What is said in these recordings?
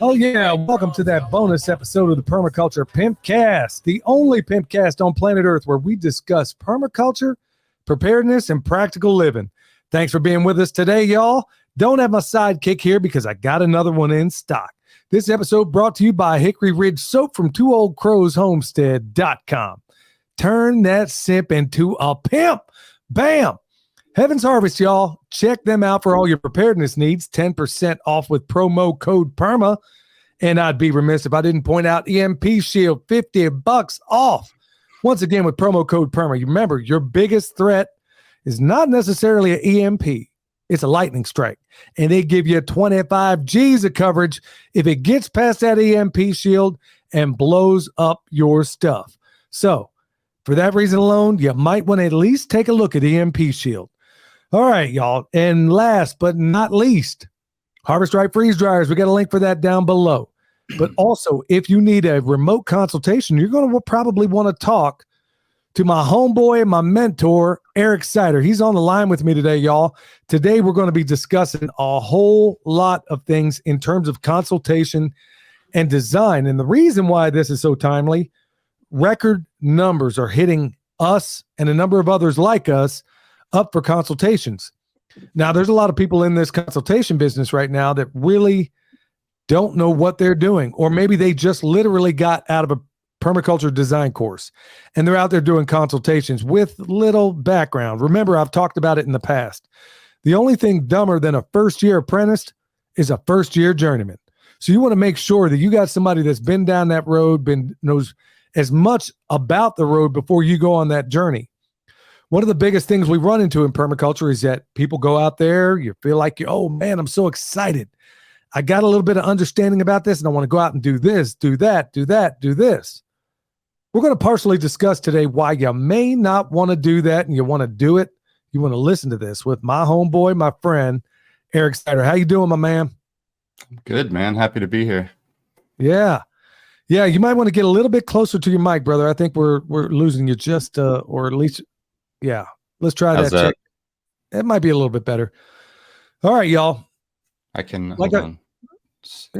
Oh yeah, welcome to that bonus episode of the Permaculture Pimpcast, the only Pimpcast on planet Earth where we discuss permaculture, preparedness, and practical living. Thanks for being with us today, y'all. Don't have my sidekick here because I got another one in stock. This episode brought to you by Hickory Ridge Soap from TwoOldCrowsHomestead.com. Turn that simp into a pimp. Bam! Heaven's Harvest, y'all. Check them out for all your preparedness needs. 10% off with promo code PERMA. And I'd be remiss if I didn't point out EMP Shield, $50 off. Once again, with promo code PERMA. You remember, your biggest threat is not necessarily an EMP. It's a lightning strike. And they give you 25 G's of coverage if it gets past that EMP shield and blows up your stuff. So, for that reason alone, you might want to at least take a look at EMP Shield. All right, y'all. And last but not least, Harvest Right freeze dryers. We got a link for that down below. But also, if you need a remote consultation, you're going to probably want to talk to my homeboy and my mentor, Eric Sider. He's on the line with me today, y'all. Today, we're going to be discussing a whole lot of things in terms of consultation and design. And the reason why this is so timely, record numbers are hitting us and a number of others like us up for consultations. Now, there's a lot of people in this consultation business right now that really don't know what they're doing, or maybe they just literally got out of a permaculture design course and they're out there doing consultations with little background. Remember, I've talked about it in the past. The only thing dumber than a first-year apprentice is a first-year journeyman. So you want to make sure that you got somebody that's been down that road, knows as much about the road before you go on that journey. One of the biggest things we run into in permaculture is that people go out there, you feel like, oh man, I'm so excited. I got a little bit of understanding about this and I want to go out and do this, do that, do that, do this. We're going to partially discuss today why you may not want to do that and you want to do it. You want to listen to this with my homeboy, my friend, Eric Sider. How you doing, my man? Good, man. Happy to be here. Yeah. Yeah, you might want to get a little bit closer to your mic, brother. I think we're losing you just, or at least, yeah. Let's try that. Check. It might be a little bit better. All right, y'all. I can, hold on. Is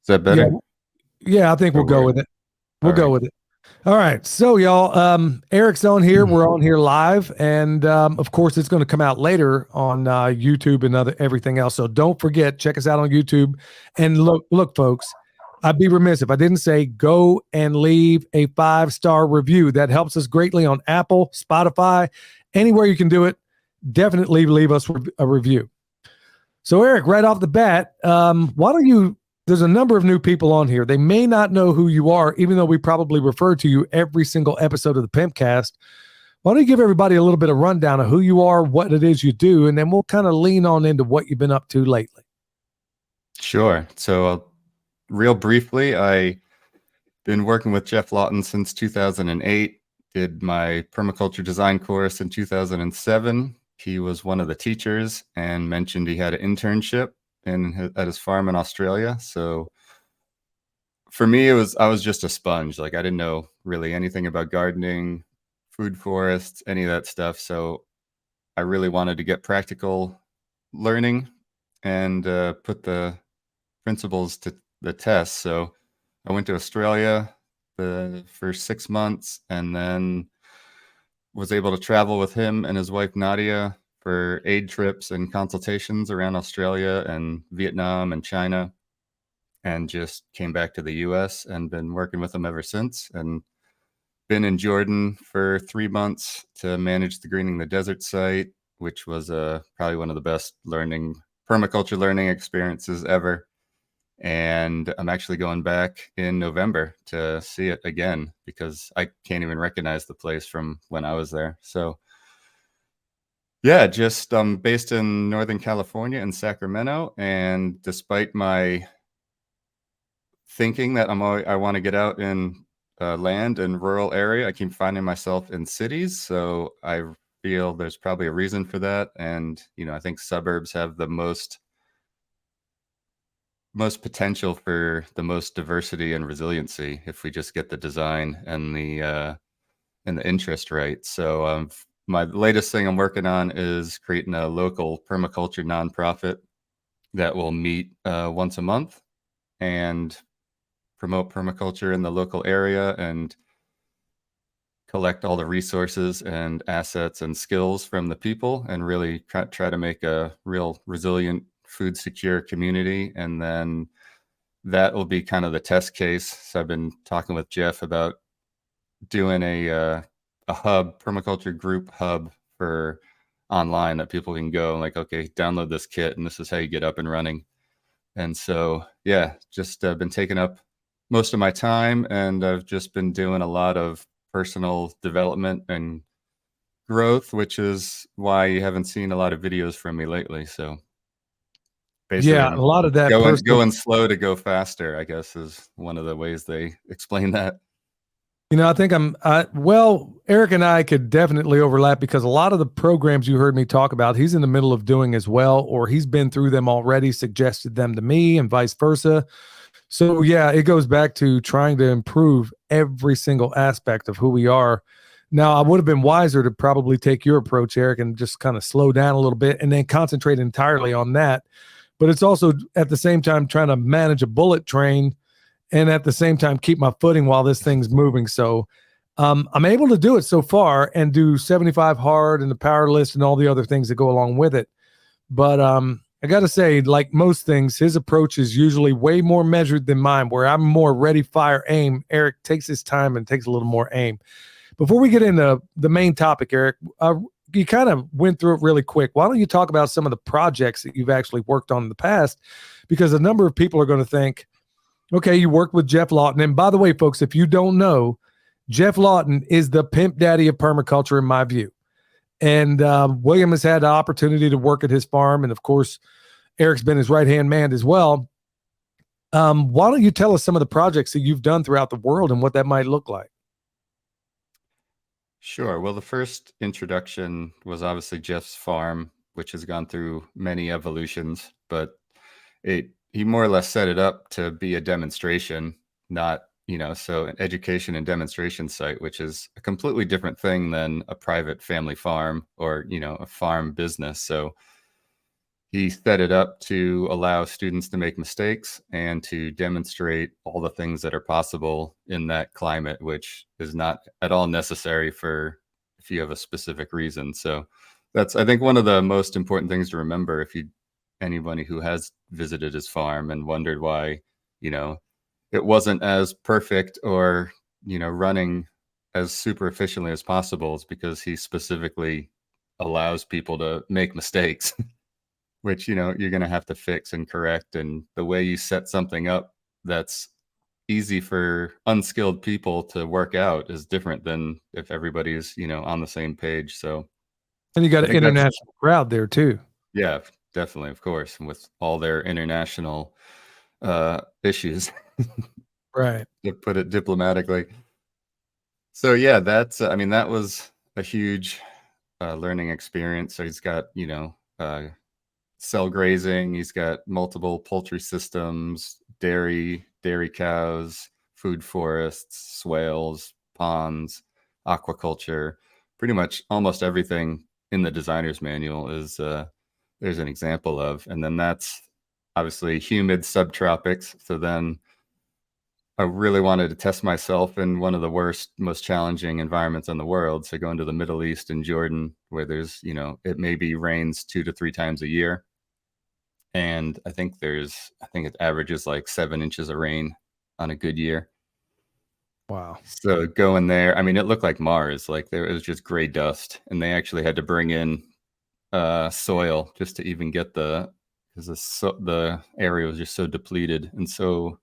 that better? Yeah, I think we'll go with it. We'll go with it. All right. So, y'all, Eric's on here. We're on here live. And, of course, it's going to come out later on YouTube and everything else. So don't forget, check us out on YouTube. And look, folks, I'd be remiss if I didn't say go and leave a 5-star review. That helps us greatly on Apple, Spotify, anywhere you can do it. Definitely leave us a review. So, Eric, right off the bat, why don't you... There's a number of new people on here. They may not know who you are, even though we probably refer to you every single episode of the Pimpcast. Why don't you give everybody a little bit of rundown of who you are, what it is you do, and then we'll kind of lean on into what you've been up to lately. Sure. So real briefly, I've been working with Jeff Lawton since 2008, did my permaculture design course in 2007. He was one of the teachers and mentioned he had an internship at his farm in Australia. So for me, I was just a sponge. Like I didn't know really anything about gardening, food forests, any of that stuff. So I really wanted to get practical learning and put the principles to the test. So I went to Australia for 6 months and then was able to travel with him and his wife, Nadia, for aid trips and consultations around Australia and Vietnam and China, and just came back to the US and been working with them ever since, and been in Jordan for 3 months to manage the Greening the Desert site, which was probably one of the best permaculture learning experiences ever. And I'm actually going back in November to see it again because I can't even recognize the place from when I was there. So yeah, just based in Northern California in Sacramento. And despite my thinking that I want to get out in land and rural area, I keep finding myself in cities. So I feel there's probably a reason for that. And, I think suburbs have the most potential for the most diversity and resiliency if we just get the design and the interest right. So my latest thing I'm working on is creating a local permaculture nonprofit that will meet once a month and promote permaculture in the local area and collect all the resources and assets and skills from the people and really try to make a real resilient, food secure community. And then that will be kind of the test case. So I've been talking with Jeff about doing a hub, permaculture group hub for online that people can go and like, okay, download this kit and this is how you get up and running. And so, yeah, just been taking up most of my time, and I've just been doing a lot of personal development and growth, which is why you haven't seen a lot of videos from me lately. So basically, Yeah, a I'm lot of that going personal. going slow to go faster, I guess, is one of the ways they explain that. I think well, Eric and I could definitely overlap because a lot of the programs you heard me talk about, he's in the middle of doing as well, or he's been through them already, suggested them to me, and vice versa. So, yeah, it goes back to trying to improve every single aspect of who we are. Now, I would have been wiser to probably take your approach, Eric, and just kind of slow down a little bit and then concentrate entirely on that. But it's also at the same time trying to manage a bullet train and at the same time keep my footing while this thing's moving. So I'm able to do it so far and do 75 hard and the power list and all the other things that go along with it. But I got to say, like most things, his approach is usually way more measured than mine, where I'm more ready, fire, aim. Eric takes his time and takes a little more aim. Before we get into the main topic, Eric, you kind of went through it really quick. Why don't you talk about some of the projects that you've actually worked on in the past? Because a number of people are going to think, okay, you worked with Jeff Lawton. And by the way, folks, if you don't know, Jeff Lawton is the pimp daddy of permaculture in my view. And William has had the opportunity to work at his farm. And of course, Eric's been his right-hand man as well. Why don't you tell us some of the projects that you've done throughout the world and what that might look like? Sure. Well, the first introduction was obviously Jeff's farm, which has gone through many evolutions, but he more or less set it up to be a demonstration, not, so an education and demonstration site, which is a completely different thing than a private family farm or, a farm business. So he set it up to allow students to make mistakes and to demonstrate all the things that are possible in that climate, which is not at all necessary for if you have a specific reason. So that's, I think, one of the most important things to remember if anybody who has visited his farm and wondered why, it wasn't as perfect or, running as super efficiently as possible is because he specifically allows people to make mistakes. Which, you're going to have to fix and correct. And the way you set something up that's easy for unskilled people to work out is different than if everybody's, on the same page. So And you got I an think that's, international crowd there too. yeah, definitely, of course, and with all their international issues, Right. to put it diplomatically. So yeah, I mean, that was a huge learning experience. So he's got, cell grazing. He's got multiple poultry systems, dairy cows, food forests, swales, ponds, aquaculture. Pretty much almost everything in the designer's manual is there's an example of. And then that's obviously humid subtropics. So then I really wanted to test myself in one of the worst, most challenging environments in the world. So going to the Middle East and Jordan, where there's, it maybe rains 2 to 3 times a year. And I think it averages like 7 inches of rain on a good year. Wow. So going there, I mean, it looked like Mars. Like it was just gray dust, and they actually had to bring in soil just to even get because the area was just so depleted and so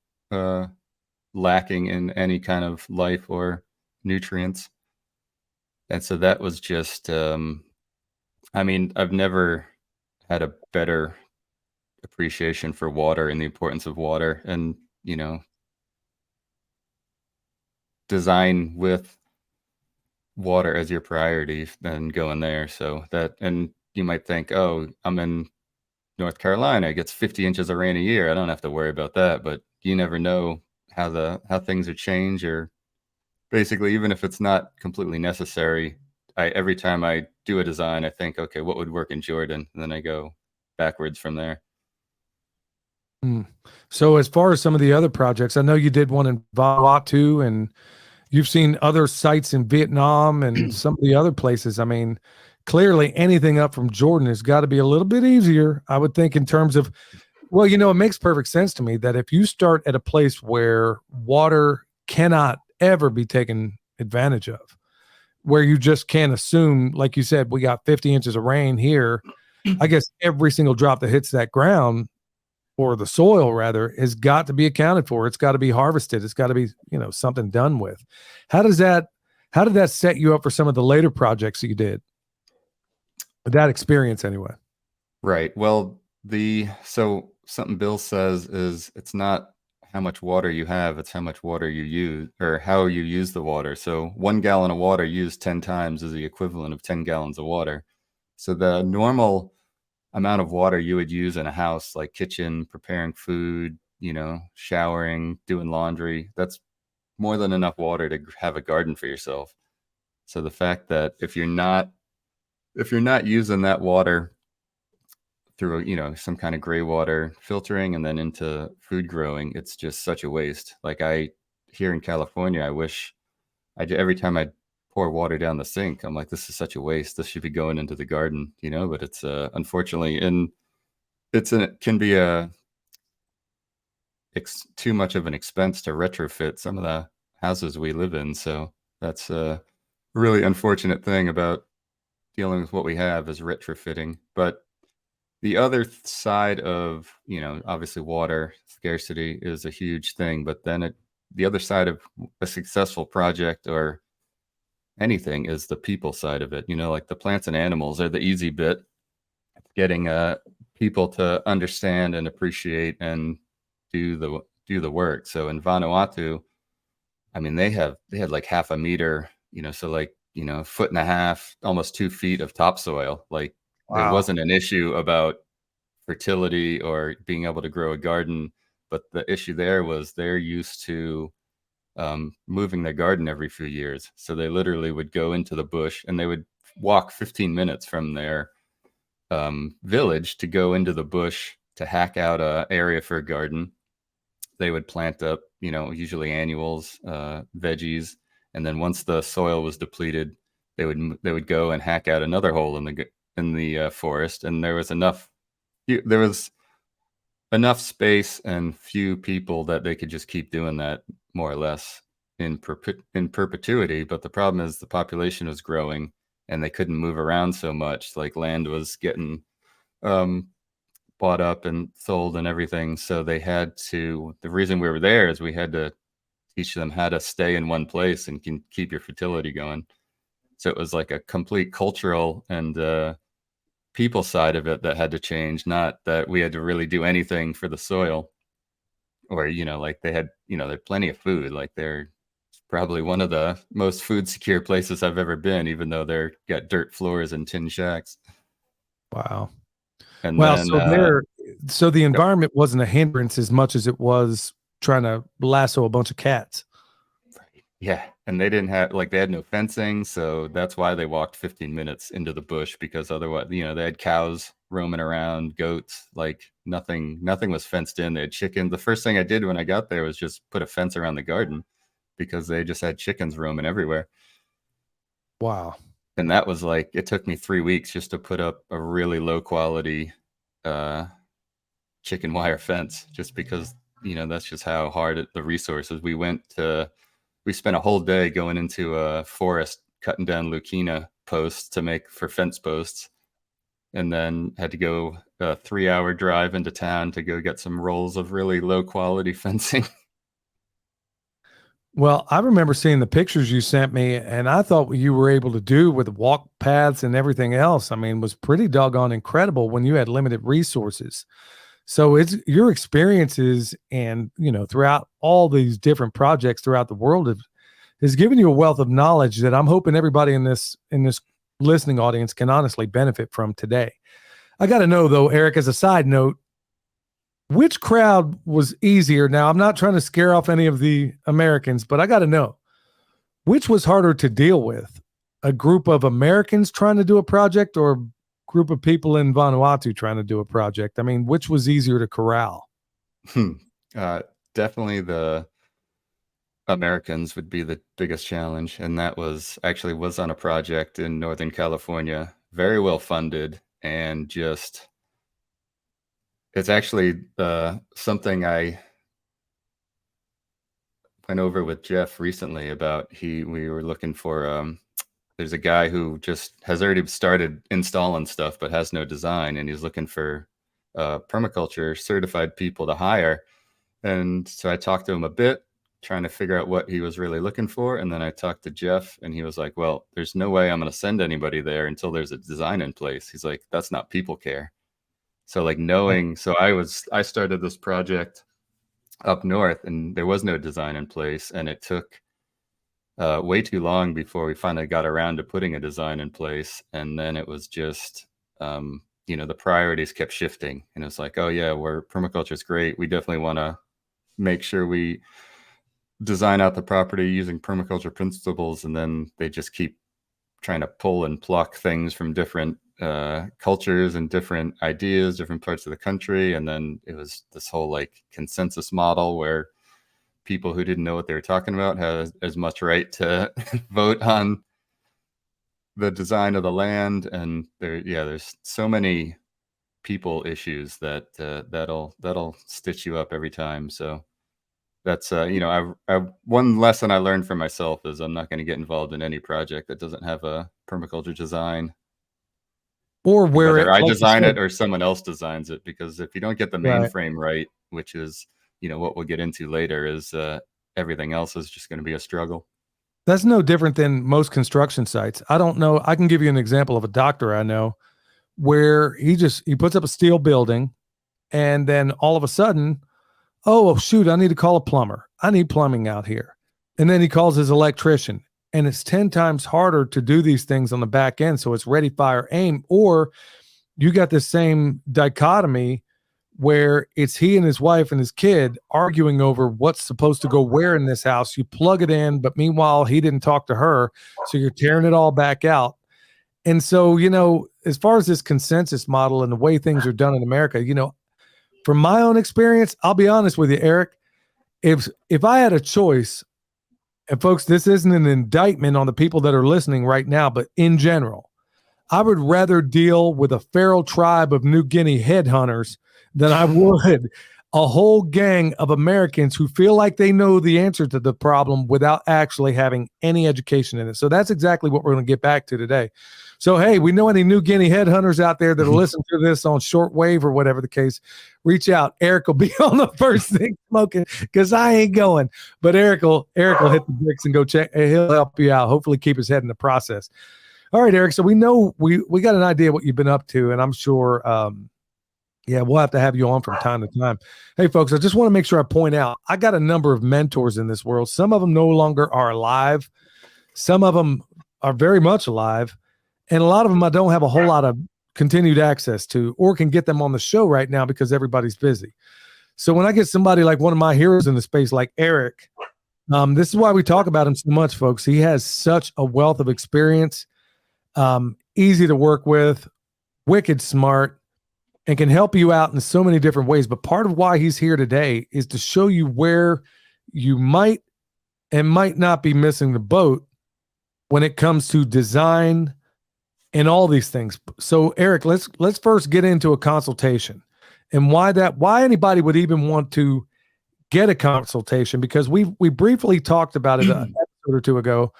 lacking in any kind of life or nutrients. And so that was just, I mean, I've never had a better appreciation for water and the importance of water, and design with water as your priority than going there. So that, and you might think, oh, I'm in North Carolina, it gets 50 inches of rain a year, I don't have to worry about that. But you never know how things are changed, or basically, even if it's not completely necessary, every time I do a design, I think, okay, what would work in Jordan? And then I go backwards from there. So as far as some of the other projects, I know you did one in Vanuatu, and you've seen other sites in Vietnam and some of the other places. I mean, clearly anything up from Jordan has got to be a little bit easier, I would think, in terms of, well, it makes perfect sense to me that if you start at a place where water cannot ever be taken advantage of, where you just can't assume, like you said, we got 50 inches of rain here. I guess every single drop that hits that ground, or the soil rather, has got to be accounted for. It's got to be harvested. It's got to be, something done with. How did that set you up for some of the later projects that you did? That experience anyway. Right. Well, so something Bill says is it's not how much water you have, it's how much water you use, or how you use the water. So 1 gallon of water used 10 times is the equivalent of 10 gallons of water. So the normal amount of water you would use in a house, like kitchen, preparing food, showering, doing laundry, that's more than enough water to have a garden for yourself. So the fact that if you're not using that water through, some kind of gray water filtering and then into food growing, it's just such a waste. Like here in California, I wish every time I pour water down the sink, I'm like, this is such a waste. This should be going into the garden, but it's unfortunately, it can be too much of an expense to retrofit some of the houses we live in. So that's a really unfortunate thing about dealing with what we have is retrofitting. But the other side of, obviously water scarcity is a huge thing, but then the other side of a successful project or anything is the people side of it. Like the plants and animals are the easy bit. Getting people to understand and appreciate and do the work. So in Vanuatu, I mean, they had like half a meter, so like, 1.5 feet, almost 2 feet of topsoil. Like Wow. It wasn't an issue about fertility or being able to grow a garden, but the issue there was they're used to moving their garden every few years. So they literally would go into the bush and they would walk 15 minutes from their village to go into the bush to hack out an area for a garden. They would plant up, usually annuals, veggies. And then once the soil was depleted, they would go and hack out another hole in the forest. And there was enough space and few people that they could just keep doing that more or less in perpetuity. But the problem is the population was growing and they couldn't move around so much. Like land was getting bought up and sold and everything. So the reason we were there is we had to teach them how to stay in one place and can keep your fertility going. So it was like a complete cultural and people side of it that had to change, not that we had to really do anything for the soil or, like they had plenty of food. Like they're probably one of the most food secure places I've ever been, even though they're got dirt floors and tin shacks. Wow. And well, then, so the environment wasn't a hindrance as much as it was trying to lasso a bunch of cats. Yeah. And they didn't have, they had no fencing. So that's why they walked 15 minutes into the bush, because otherwise, they had cows roaming around, goats, like nothing was fenced in. They had chickens. The first thing I did when I got there was just put a fence around the garden because they just had chickens roaming everywhere. Wow. And that was it took me 3 weeks just to put up a really low quality chicken wire fence, just because, that's just how hard the resources. We spent a whole day going into a forest, cutting down Lucina posts to make for fence posts. And then had to go a 3-hour drive into town to go get some rolls of really low quality fencing. Well, I remember seeing the pictures you sent me, and I thought what you were able to do with walk paths and everything else, was pretty doggone incredible when you had limited resources. So it's your experiences and, throughout all these different projects throughout the world has given you a wealth of knowledge that I'm hoping everybody in this listening audience can honestly benefit from today. I got to know though, Eric, as a side note, which crowd was easier? Now, I'm not trying to scare off any of the Americans, but I got to know, which was harder to deal with? a group of Americans trying to do a project or a group of people in Vanuatu trying to do a project? I mean, which was easier to corral? uh, Definitely the Americans would be the biggest challenge, and that was on a project in Northern California, very well funded, and just it's actually something I went over with Jeff recently about. We were looking for there's a guy who just has already started installing stuff but has no design, and he's looking for permaculture certified people to hire. And so I talked to him a bit, trying to figure out what he was really looking for. And then I talked to Jeff, and he was like, well, there's no way I'm going to send anybody there until there's a design in place. He's like, that's not people care. So like I started this project up north, and there was no design in place, and it took way too long before we finally got around to putting a design in place. And then it was just the priorities kept shifting, and it's like, oh yeah, permaculture is great, we definitely want to make sure we design out the property using permaculture principles, and then they just keep trying to pull and pluck things from different cultures and different ideas, different parts of the country. And then it was this whole like consensus model where people who didn't know what they were talking about had as much right to vote on the design of the land. And there's so many people issues that that'll stitch you up every time. So that's one lesson I learned for myself is I'm not going to get involved in any project that doesn't have a permaculture design, Or whether I like design it or someone else designs it. Because if you don't get the right. mainframe right, which is what we'll get into later, is everything else is just going to be a struggle. That's no different than most construction sites. I don't know. I can give you an example of a doctor I know where he puts up a steel building, and then all of a sudden, oh shoot, I need to call a plumber. I need plumbing out here. And then he calls his electrician, and it's 10 times harder to do these things on the back end. So it's ready, fire, aim. Or you got this same dichotomy where it's he and his wife and his kid arguing over what's supposed to go where in this house. You plug it in, but meanwhile, he didn't talk to her. So you're tearing it all back out. And so, as far as this consensus model and the way things are done in America, from my own experience, I'll be honest with you, Eric, if I had a choice, and folks, this isn't an indictment on the people that are listening right now, but in general, I would rather deal with a feral tribe of New Guinea headhunters than I would a whole gang of Americans who feel like they know the answer to the problem without actually having any education in it. So that's exactly what we're going to get back to today. So, hey, we know any New Guinea headhunters out there that are listening to this on shortwave or whatever the case, reach out. Eric will be on the first thing smoking because I ain't going. But Eric will hit the bricks and go check. He'll help you out. Hopefully keep his head in the process. All right, Eric. So we know we got an idea what you've been up to, and I'm sure we'll have to have you on from time to time. Hey, folks, I just want to make sure I point out, I got a number of mentors in this world. Some of them no longer are alive. Some of them are very much alive. And a lot of them I don't have a whole lot of continued access to or can get them on the show right now because everybody's busy. So when I get somebody like one of my heroes in the space like Eric, this is why we talk about him so much, folks. He has such a wealth of experience, easy to work with, wicked smart, and can help you out in so many different ways. But part of why he's here today is to show you where you might and might not be missing the boat when it comes to design and all these things. So Eric, let's first get into a consultation and why anybody would even want to get a consultation, because we briefly talked about it an episode or two ago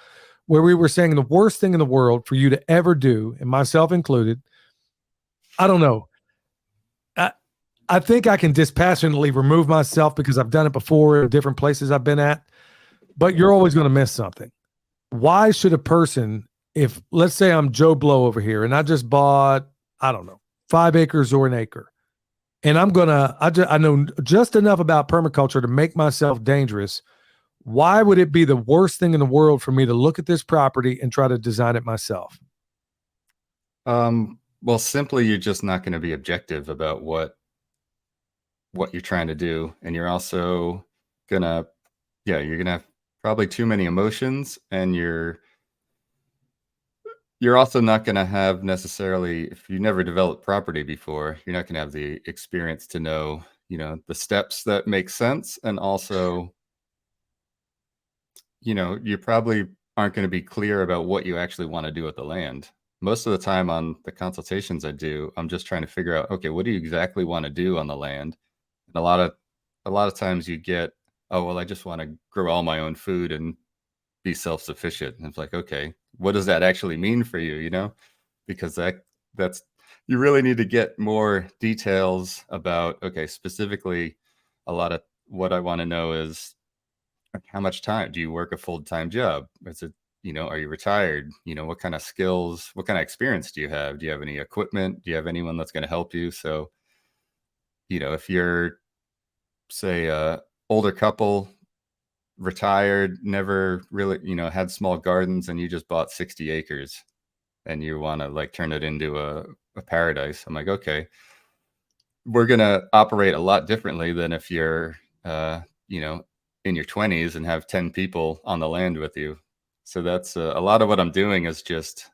where we were saying the worst thing in the world for you to ever do, and myself included, I don't know. I think I can dispassionately remove myself because I've done it before in different places I've been at, but you're always going to miss something. Why should a person, if let's say I'm Joe Blow over here and I just bought, I don't know, 5 acres or an acre, and I know just enough about permaculture to make myself dangerous. Why would it be the worst thing in the world for me to look at this property and try to design it myself? Well, simply, you're just not going to be objective about what you're trying to do. And you're also gonna, you're gonna have probably too many emotions, and you're you're also not going to have necessarily, if you never developed property before, you're not going to have the experience to know, the steps that make sense. And also, you probably aren't going to be clear about what you actually want to do with the land. Most of the time on the consultations I do, I'm just trying to figure out, okay, what do you exactly want to do on the land? And a lot of times you get, oh, well, I just want to grow all my own food and be self-sufficient. And it's like, okay, what does that actually mean for you? Because that's you really need to get more details about, okay, specifically a lot of what I want to know is how much time do you work a full-time job? Is it, are you retired? What kind of skills, what kind of experience do you have? Do you have any equipment? Do you have anyone that's going to help you? So, if you're, say, a older couple, retired, never really, had small gardens, and you just bought 60 acres and you want to like turn it into a paradise. I'm like, okay, we're going to operate a lot differently than if you're, in your 20s and have 10 people on the land with you. So that's a lot of what I'm doing is just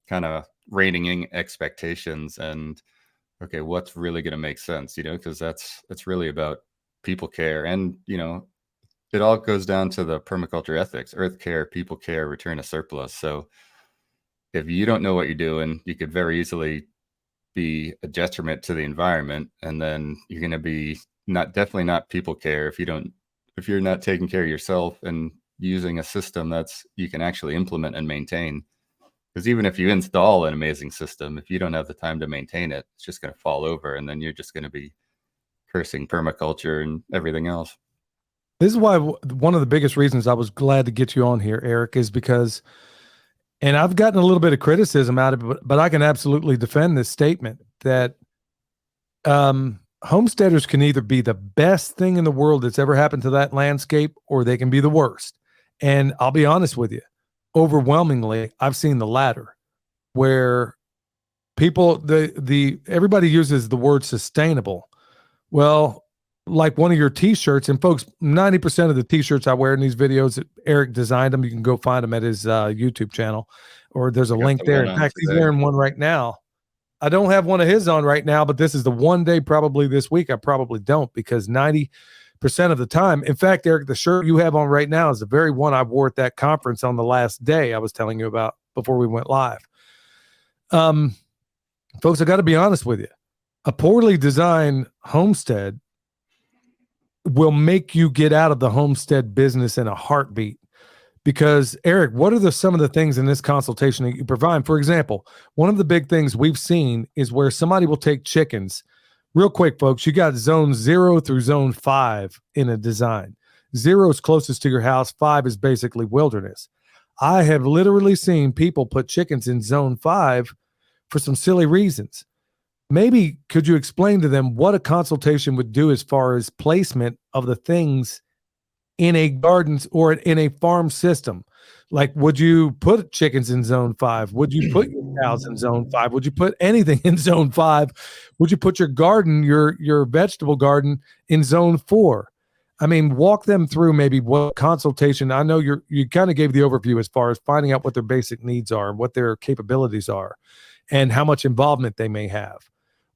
kind of reining in expectations and, okay, what's really going to make sense, because it's really about people care. And, it all goes down to the permaculture ethics: earth care, people care, return a surplus. So if you don't know what you're doing, you could very easily be a detriment to the environment. And then you're going to be definitely not people care if you're not taking care of yourself and using a system that's you can actually implement and maintain. Because even if you install an amazing system, if you don't have the time to maintain it, it's just going to fall over. And then you're just going to be cursing permaculture and everything else. This is why one of the biggest reasons I was glad to get you on here, Eric, is because, and I've gotten a little bit of criticism out of it, but I can absolutely defend this statement that homesteaders can either be the best thing in the world that's ever happened to that landscape, or they can be the worst. And I'll be honest with you, overwhelmingly, I've seen the latter, where people, everybody uses the word sustainable. Well, like one of your t-shirts, and folks, 90% of the t-shirts I wear in these videos, Eric designed them. You can go find them at his YouTube channel, or there's a link there. In fact, he's wearing one right now. I don't have one of his on right now, but this is the one day probably this week I probably don't, because 90% of the time, in fact, Eric, the shirt you have on right now is the very one I wore at that conference on the last day I was telling you about before we went live. Folks, I got to be honest with you. A poorly designed homestead will make you get out of the homestead business in a heartbeat. Because, Eric, what are some of the things in this consultation that you provide? For example, one of the big things we've seen is where somebody will take chickens. Real quick, folks, you got zone 0 through zone 5 in a design. 0 is closest to your house. 5 is basically wilderness. I have literally seen people put chickens in zone 5 for some silly reasons. Maybe could you explain to them what a consultation would do as far as placement of the things in a garden or in a farm system? Like, would you put chickens in zone 5? Would you put your cows in zone 5? Would you put anything in zone 5? Would you put your garden, your vegetable garden, in zone 4? I mean, walk them through maybe what consultation. I know you kind of gave the overview as far as finding out what their basic needs are and what their capabilities are and how much involvement they may have.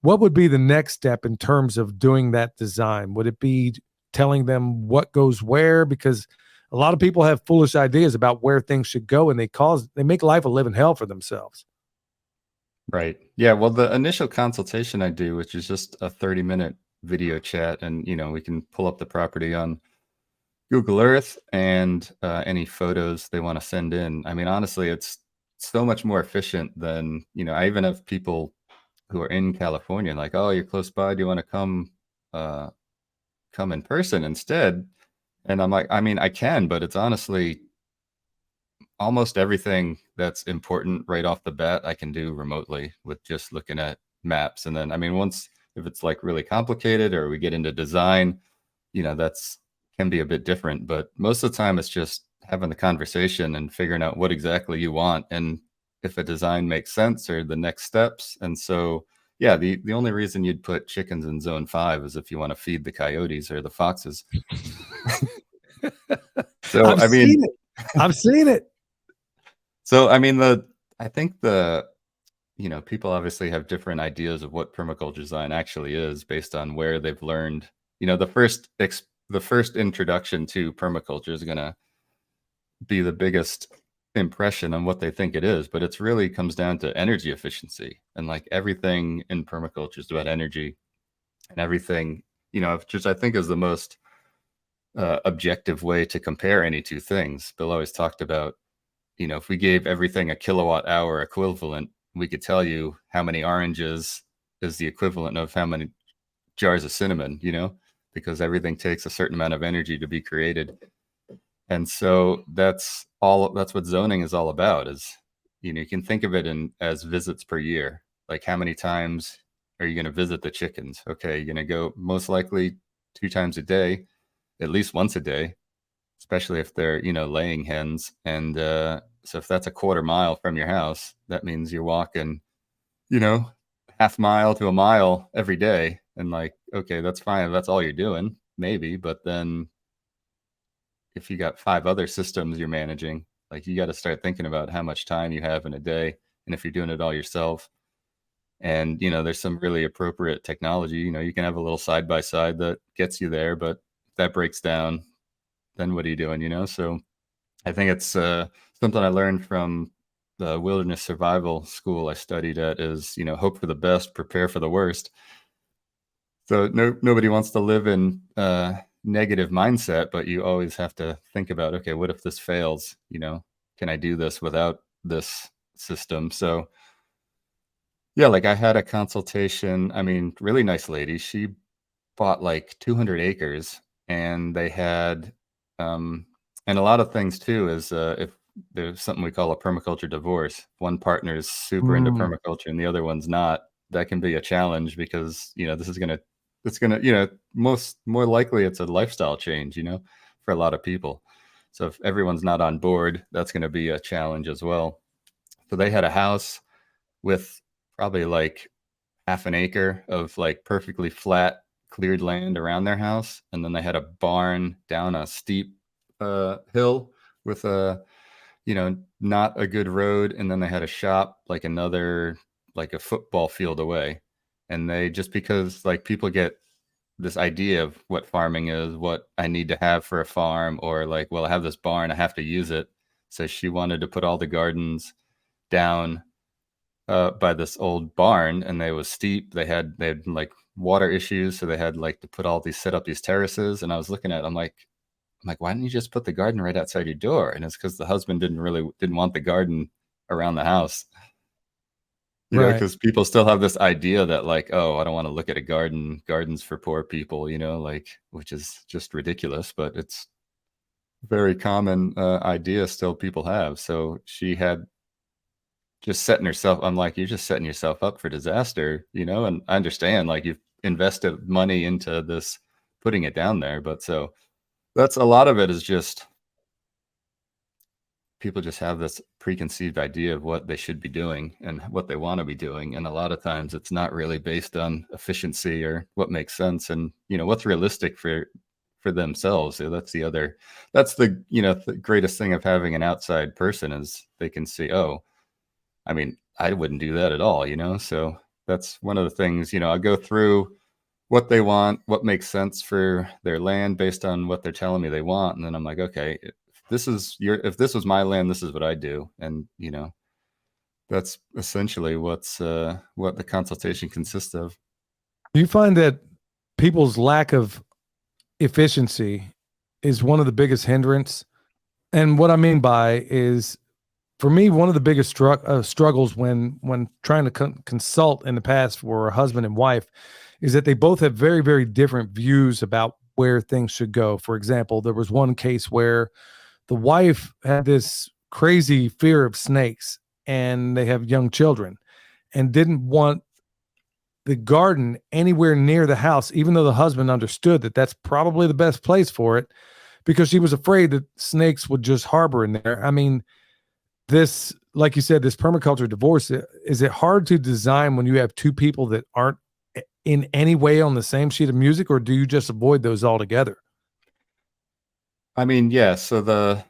What would be the next step in terms of doing that design? Would it be telling them what goes where? Because a lot of people have foolish ideas about where things should go, and they make life a living hell for themselves. Right. Yeah. Well, the initial consultation I do, which is just a 30-minute video chat, and we can pull up the property on Google Earth and any photos they want to send in. I mean, honestly, it's so much more efficient than, I even have people who are in California like, oh, you're close by, do you want to come in person instead? And I'm like, I mean, I can, but it's honestly almost everything that's important right off the bat I can do remotely with just looking at maps. And then, I mean, if it's like really complicated or we get into design, that's can be a bit different. But most of the time it's just having the conversation and figuring out what exactly you want and if a design makes sense or the next steps. And so, yeah, the only reason you'd put chickens in zone 5 is if you want to feed the coyotes or the foxes. So, I've seen it. So, I mean, I think people obviously have different ideas of what permaculture design actually is based on where they've learned. The first introduction to permaculture is going to be the biggest impression on what they think it is, but it's really comes down to energy efficiency, and like everything in permaculture is about energy, and everything, just I think is the most objective way to compare any two things. Bill always talked about, if we gave everything a kilowatt hour equivalent, we could tell you how many oranges is the equivalent of how many jars of cinnamon, because everything takes a certain amount of energy to be created. And so that's what zoning is all about, is, you can think of it as visits per year. Like, how many times are you going to visit the chickens? Okay, you're going to go most likely 2 times a day, at least once a day, especially if they're, laying hens. And so if that's a quarter mile from your house, that means you're walking, you know, half mile to a mile every day. And like, okay, that's fine if that's all you're doing, maybe. But then if you got 5 other systems you're managing, like, you got to start thinking about how much time you have in a day. And if you're doing it all yourself, and, there's some really appropriate technology, you can have a little side by side that gets you there, but if that breaks down, then what are you doing, So I think it's something I learned from the wilderness survival school I studied at is, hope for the best, prepare for the worst. So nobody wants to live in negative mindset, but you always have to think about, okay, what if this fails? Can I do this without this system? So yeah, like, I had a consultation. I mean, really nice lady. She bought like 200 acres, and they had, and a lot of things too is if there's something we call a permaculture divorce. One partner is super into Mm, permaculture and the other one's not. That can be a challenge because, it's gonna, more likely it's a lifestyle change, for a lot of people. So if everyone's not on board, that's going to be a challenge as well. So they had a house with probably like half an acre of like perfectly flat cleared land around their house, and then they had a barn down a steep hill with a, not a good road, and then they had a shop like another, like a football field away. And they, just because like people get this idea of what farming is, what I need to have for a farm, or like, well, I have this barn, I have to use it. So she wanted to put all the gardens down by this old barn, and they was steep. They had like water issues, so they had like to set up these terraces. And I was looking at it, I'm like, why didn't you just put the garden right outside your door? And it's because the husband didn't want the garden around the house. right. Because people still have this idea that like, oh, I don't want to look at a garden. Gardens for poor people, like, which is just ridiculous, but it's very common idea still people have. So she had just setting herself, I'm like, you're just setting yourself up for disaster, and I understand, like, you've invested money into this, putting it down there. But so that's a lot of it is just people just have this preconceived idea of what they should be doing and what they want to be doing. And a lot of times it's not really based on efficiency or what makes sense and, what's realistic for themselves. So that's the greatest thing of having an outside person is they can see, oh, I mean, I wouldn't do that at all, So that's one of the things, I go through what they want, what makes sense for their land based on what they're telling me they want. And then I'm like, okay, if this was my land, this is what I do. And, that's essentially what the consultation consists of. Do you find that people's lack of efficiency is one of the biggest hindrance? And what I mean by is, for me, one of the biggest struggles when trying to consult in the past for a husband and wife is that they both have very, very different views about where things should go. For example, there was one case where the wife had this crazy fear of snakes, and they have young children, and didn't want the garden anywhere near the house, even though the husband understood that that's probably the best place for it, because she was afraid that snakes would just harbor in there. I mean, this, like you said, this permaculture divorce, is it hard to design when you have two people that aren't in any way on the same sheet of music, or do you just avoid those altogether? I mean, yeah. So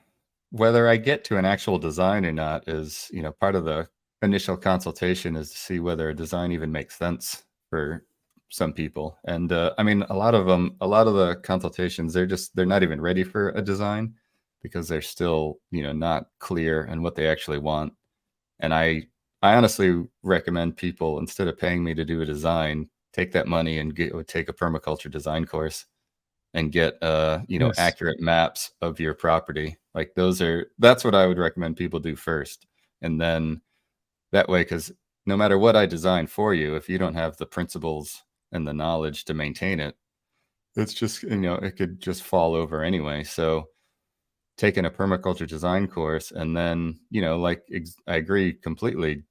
whether I get to an actual design or not is, part of the initial consultation is to see whether a design even makes sense for some people. And I mean, a lot of the consultations, they're not even ready for a design because they're still, not clear in what they actually want. And I honestly recommend people, instead of paying me to do a design, take that money and take a permaculture design course and get Yes. accurate maps of your property. Like that's what I would recommend people do first. And then that way, because no matter what I design for you, if you don't have the principles and the knowledge to maintain it, it's just, it could just fall over anyway. So taking a permaculture design course, and then, I agree completely.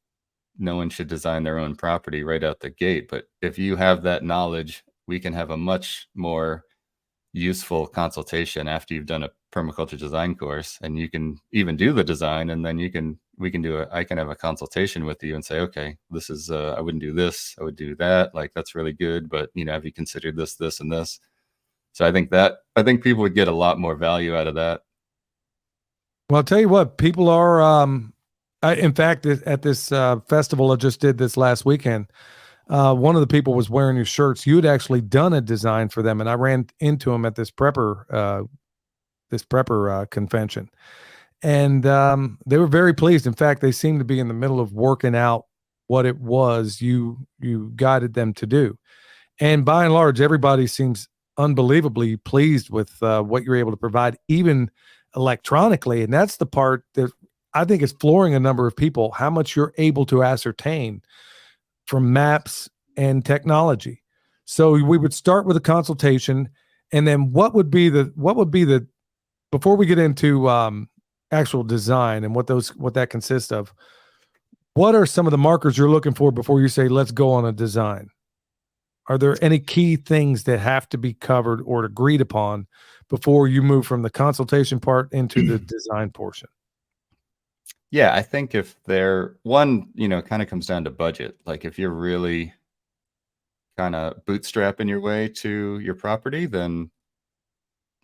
No one should design their own property right out the gate. But if you have that knowledge, we can have a much more useful consultation after you've done a permaculture design course, and you can even do the design, and then I can have a consultation with you and say, okay, this is I wouldn't do this, I would do that, like that's really good, but have you considered this and this? So I think people would get a lot more value out of that. Well, I'll tell you what, people are in fact, at this festival I just did this last weekend, one of the people was wearing your shirts. You had actually done a design for them, and I ran into him at this prepper convention, and they were very pleased. In fact, they seemed to be in the middle of working out what it was you guided them to do, and by and large, everybody seems unbelievably pleased with what you're able to provide, even electronically. And that's the part that I think is flooring a number of people, how much you're able to ascertain from maps and technology. So we would start with a consultation, and then what would be the before we get into actual design and what that consists of, what are some of the markers you're looking for before you say let's go on a design? Are there any key things that have to be covered or agreed upon before you move from the consultation part into the design portion? Yeah, I think if they're one, kind of comes down to budget. Like if you're really kind of bootstrapping your way to your property, then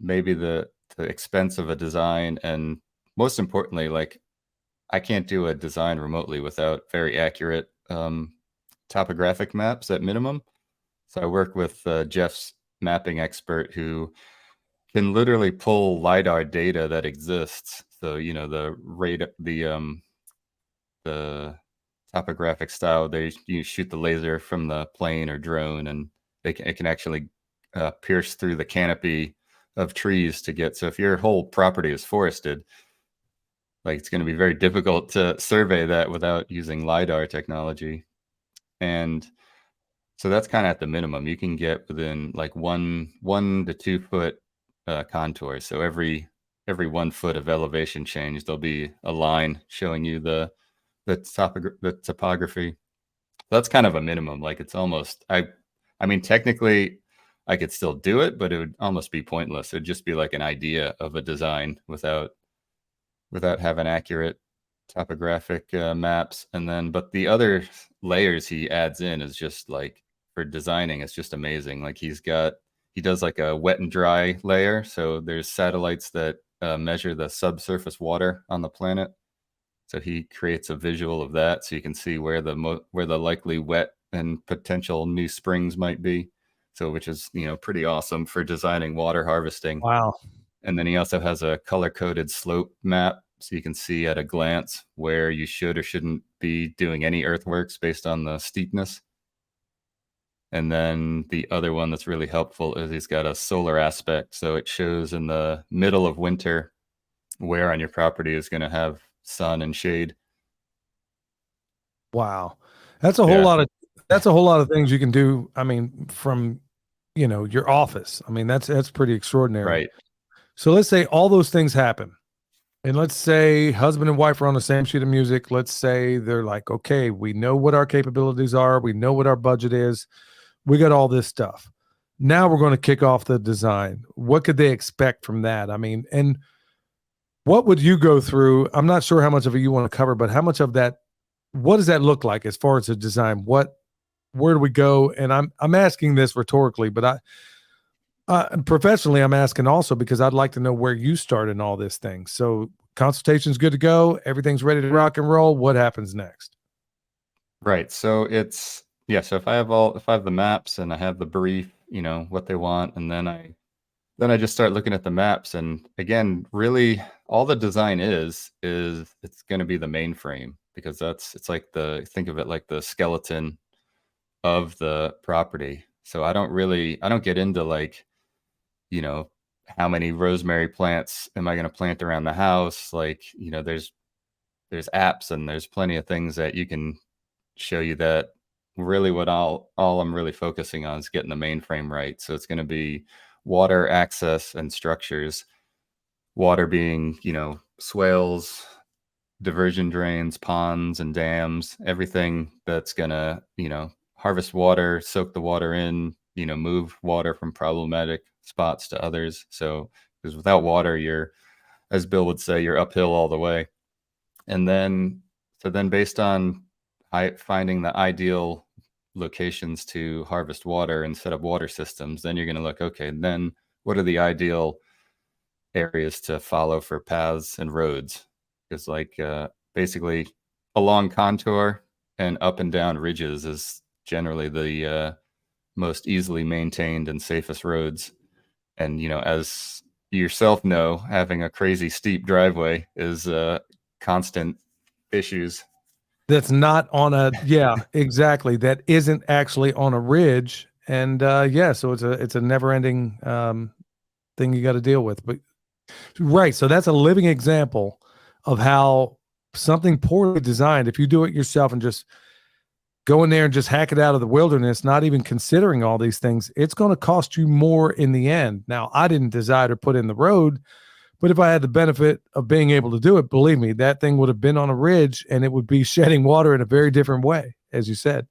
maybe the expense of a design, and most importantly, like I can't do a design remotely without very accurate topographic maps at minimum. So I work with Jeff's mapping expert, who can literally pull LiDAR data that exists. So, the topographic style, you shoot the laser from the plane or drone, and it can actually pierce through the canopy of trees to get. So if your whole property is forested, like it's going to be very difficult to survey that without using LiDAR technology. And so that's kind of at the minimum. You can get within like 1 to 2 foot contour. So every 1 foot of elevation change, there'll be a line showing you the topography. That's kind of a minimum. Like it's almost, I mean, technically I could still do it, but it would almost be pointless. It'd just be like an idea of a design without having accurate topographic maps. And then, but the other layers he adds in is just like, for designing, it's just amazing. Like he does like a wet and dry layer. So there's satellites that measure the subsurface water on the planet. So he creates a visual of that, so you can see where the likely wet and potential new springs might be. So, which is pretty awesome for designing water harvesting. Wow. And then he also has a color-coded slope map, so you can see at a glance where you should or shouldn't be doing any earthworks based on the steepness. And then the other one that's really helpful is he's got a solar aspect, so it shows in the middle of winter where on your property is going to have sun and shade. Wow. That's a whole lot of things you can do. I mean, from, your office. I mean, that's pretty extraordinary. Right. So let's say all those things happen. And let's say husband and wife are on the same sheet of music. Let's say they're like, okay, we know what our capabilities are. We know what our budget is. We got all this stuff. Now we're going to kick off the design. What could they expect from that? I mean, and what would you go through? I'm not sure how much of it you want to cover, but how much of that, what does that look like as far as the design? Where do we go? And I'm asking this rhetorically, but professionally, I'm asking also because I'd like to know where you start in all this thing. So consultation's good to go. Everything's ready to rock and roll. What happens next? Right. So so if I have the maps and I have the brief, what they want, and then I just start looking at the maps, and again, really all the design is it's going to be the mainframe, because it's like think of it like the skeleton of the property. So I don't get into like, you know, how many rosemary plants am I going to plant around the house? Like, there's apps and there's plenty of things that you can show you that. Really what all I'm really focusing on is getting the mainframe right. So it's going to be water access and structures, water being, swales, diversion drains, ponds and dams, everything that's going to, harvest water, soak the water in, move water from problematic spots to others. So, because without water, as Bill would say, you're uphill all the way. And then based on finding the ideal locations to harvest water and set up water systems, then you're going to look, okay, then what are the ideal areas to follow for paths and roads? Because basically along contour and up and down ridges is generally the most easily maintained and safest roads. And, as you yourself know, having a crazy steep driveway is constant issues. That's not on yeah, exactly. That isn't actually on a ridge. And yeah, so it's a never ending thing you got to deal with. But right. So that's a living example of how something poorly designed, if you do it yourself and just go in there and just hack it out of the wilderness, not even considering all these things, it's going to cost you more in the end. Now, I didn't decide or put in the road, but if I had the benefit of being able to do it, believe me, that thing would have been on a ridge and it would be shedding water in a very different way, as you said.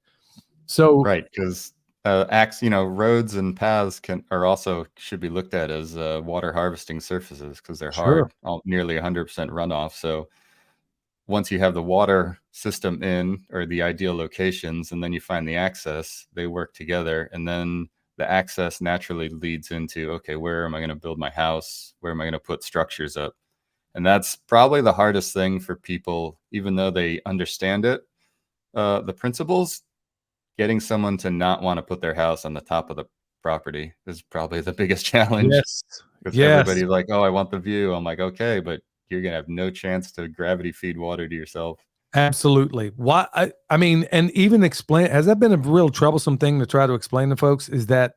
So right, because roads and paths should be looked at as water harvesting surfaces, because they're sure. hard, nearly 100% runoff. So once you have the water system in, or the ideal locations, and then you find the access, they work together. And then the access naturally leads into, okay, where am I going to build my house? Where am I going to put structures up? And that's probably the hardest thing for people, even though they understand it, the principles. Getting someone to not want to put their house on the top of the property is probably the biggest challenge. Yes. Because Yes. everybody's like, oh, I want the view. I'm like, okay, but you're going to have no chance to gravity feed water to yourself. Absolutely. Why? I mean, and even explain, has that been a real troublesome thing to try to explain to folks, is that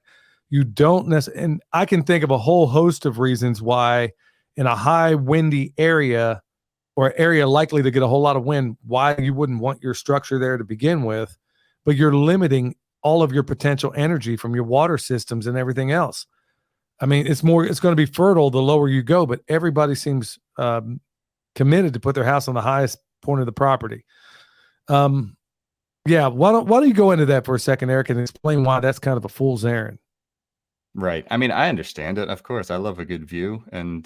you don't necessarily, and I can think of a whole host of reasons why in a high windy area or area likely to get a whole lot of wind, why you wouldn't want your structure there to begin with, but you're limiting all of your potential energy from your water systems and everything else. I mean, it's going to be fertile the lower you go, but everybody seems committed to put their house on the highest point of the property. Yeah. Why don't you go into that for a second, Eric, and explain why that's kind of a fool's errand? Right. I mean, I understand it. Of course, I love a good view, and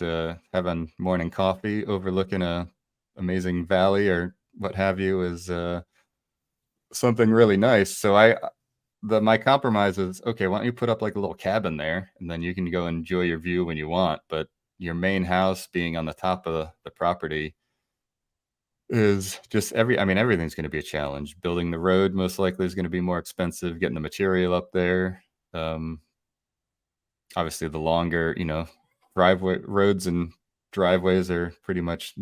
having morning coffee overlooking a amazing valley or what have you is something really nice. So my compromise is, okay, why don't you put up like a little cabin there, and then you can go enjoy your view when you want. But your main house being on the top of the property is just everything's going to be a challenge. Building the road most likely is going to be more expensive. Getting the material up there, obviously, the longer driveway roads and driveways are pretty much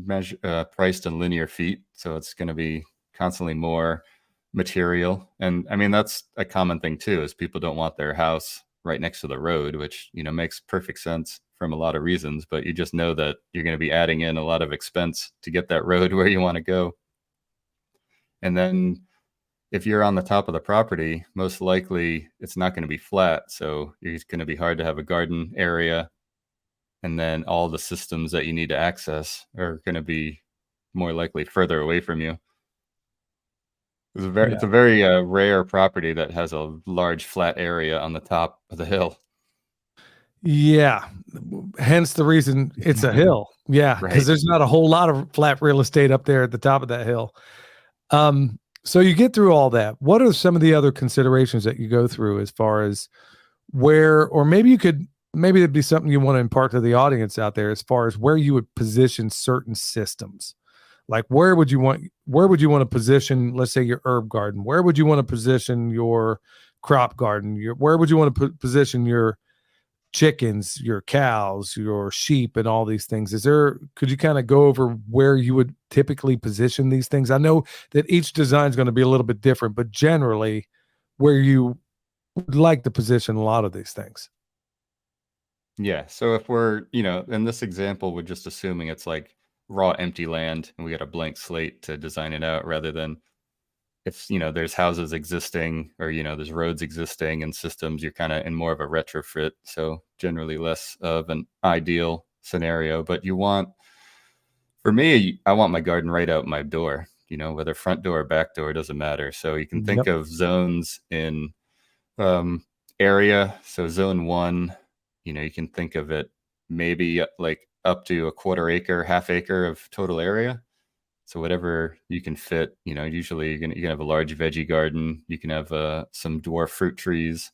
priced in linear feet, so it's going to be constantly more material. And I mean, that's a common thing too, is people don't want their house right next to the road, which makes perfect sense from a lot of reasons, but you just know that you're going to be adding in a lot of expense to get that road where you want to go. And then if you're on the top of the property, most likely it's not going to be flat, so it's going to be hard to have a garden area. And then all the systems that you need to access are going to be more likely further away from you. It's a very rare property that has a large flat area on the top of the hill. Yeah. Hence the reason it's a hill. Yeah. Because Right. there's not a whole lot of flat real estate up there at the top of that hill. So you get through all that. What are some of the other considerations that you go through as far as where, or maybe it'd be something you want to impart to the audience out there as far as where you would position certain systems? Like where would you want to position, let's say, your herb garden? Where would you want to position your crop garden? Where would you want to position your chickens, your cows, your sheep, and all these things? Could you kind of go over where you would typically position these things? I know that each design is going to be a little bit different, but generally where you would like to position a lot of these things. Yeah. So if we're, in this example, we're just assuming it's like raw empty land and we got a blank slate to design it out, rather than if, there's houses existing or, there's roads existing and systems, you're kind of in more of a retrofit. So generally less of an ideal scenario, but for me, I want my garden right out my door, whether front door or back door, doesn't matter. So you can think Yep. of zones in area. So zone 1, you can think of it maybe like up to a quarter acre, half acre of total area. So whatever you can fit, usually you can have a large veggie garden. You can have some dwarf fruit trees.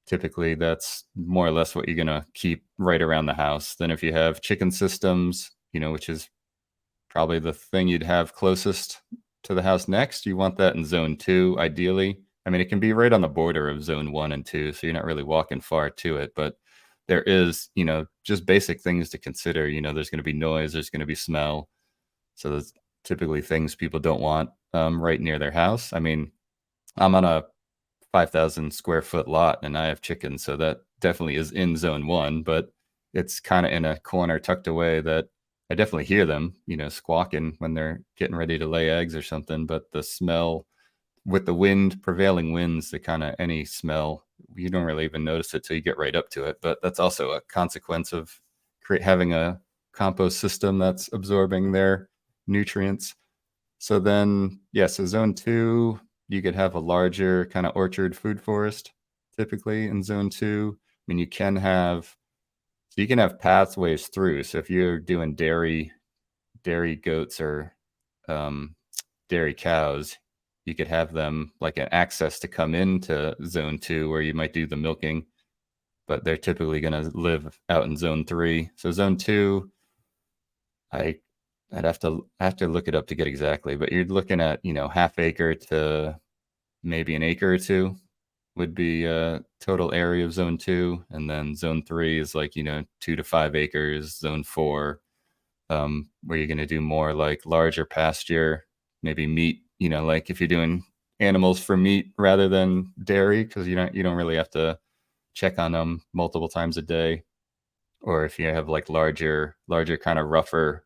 Typically that's more or less what you're going to keep right around the house. Then if you have chicken systems, which is probably the thing you'd have closest to the house next, you want that in zone 2, ideally. I mean, it can be right on the border of zone 1 and 2, so you're not really walking far to it, but there is, just basic things to consider. There's going to be noise, there's going to be smell. So there's typically things people don't want right near their house. I mean, I'm on a 5,000 square foot lot and I have chickens, so that definitely is in zone 1, but it's kind of in a corner tucked away that I definitely hear them, squawking when they're getting ready to lay eggs or something. But the smell with the prevailing winds, the kind of any smell, you don't really even notice it till you get right up to it. But that's also a consequence of having a compost system that's absorbing their nutrients. So then, so zone 2, you could have a larger kind of orchard food forest typically in zone 2. I mean, you can have pathways through. So if you're doing dairy goats or dairy cows, you could have them like an access to come into zone 2 where you might do the milking, but they're typically going to live out in zone 3. So zone 2, I'd have to look it up to get exactly, but you're looking at, half acre to maybe an acre or two would be total area of zone 2. And then zone 3 is like, 2 to 5 acres. Zone 4, where you're going to do more like larger pasture, maybe meat, like if you're doing animals for meat rather than dairy, because you don't really have to check on them multiple times a day. Or if you have like larger kind of rougher